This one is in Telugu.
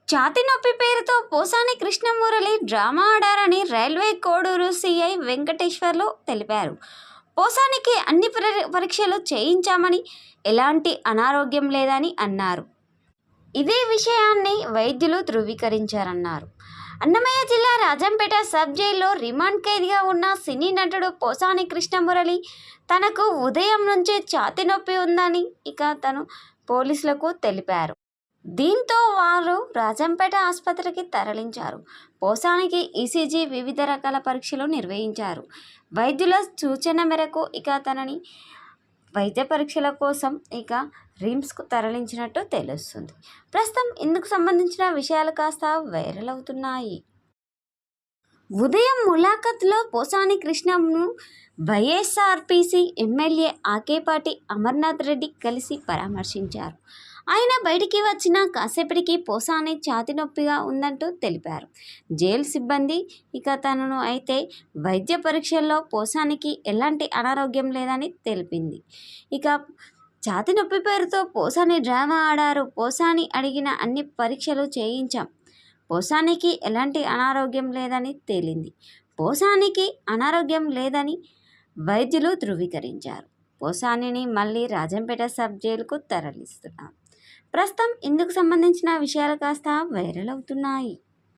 ఛాతీ నొప్పి పేరుతో పోసాని కృష్ణమురళి డ్రామా ఆడారని రైల్వే కోడూరు సిఐ వెంకటేశ్వర్లు తెలిపారు. పోసానికి అన్ని పరీక్షలు చేయించామని, ఎలాంటి అనారోగ్యం లేదని అన్నారు. ఇదే విషయాన్ని వైద్యులు ధృవీకరించారన్నారు. అన్నమయ్య జిల్లా రాజంపేట సబ్ జైల్లో రిమాండ్ ఖైదీగా ఉన్న సినీ నటుడు పోసాని కృష్ణమురళి తనకు ఉదయం నుంచే ఛాతీ నొప్పి ఉందని తను పోలీసులకు తెలిపారు. దీంతో వారు రాజంపేట ఆసుపత్రికి తరలించారు. పోసానికి ఈసీజీ, వివిధ రకాల పరీక్షలు నిర్వహించారు. వైద్యుల సూచన మేరకు తనని వైద్య పరీక్షల కోసం రిమ్స్కు తరలించినట్టు తెలుస్తుంది. ప్రస్తుతం ఇందుకు సంబంధించిన విషయాలు కాస్త వైరల్ అవుతున్నాయి. ఉదయం ములాఖత్లో పోసాని కృష్ణను వైఎస్ఆర్పీసీ ఎమ్మెల్యే ఆకేపాటి అమర్నాథ్ రెడ్డి కలిసి పరామర్శించారు. ఆయన బయటికి వచ్చిన కాసేపటికి పోసాని ఛాతీ నొప్పిగా ఉందంటూ తెలిపారు. జైలు సిబ్బంది తనను అయితే వైద్య పరీక్షల్లో పోసానికి ఎలాంటి అనారోగ్యం లేదని తెలిపింది. ఛాతీ నొప్పి పేరుతో పోసాని డ్రామా ఆడారు. పోసాని అడిగిన అన్ని పరీక్షలు చేయించాం. పోసానికి ఎలాంటి అనారోగ్యం లేదని తేలింది. పోసానికి అనారోగ్యం లేదని వైద్యులు ధృవీకరించారు. పోసానిని మళ్ళీ రాజంపేట సబ్ జైలుకు తరలిస్తున్నారు. ప్రస్తుతం ఇందుకు సంబంధించిన విషయాలు కాస్త వైరల్ అవుతున్నాయి.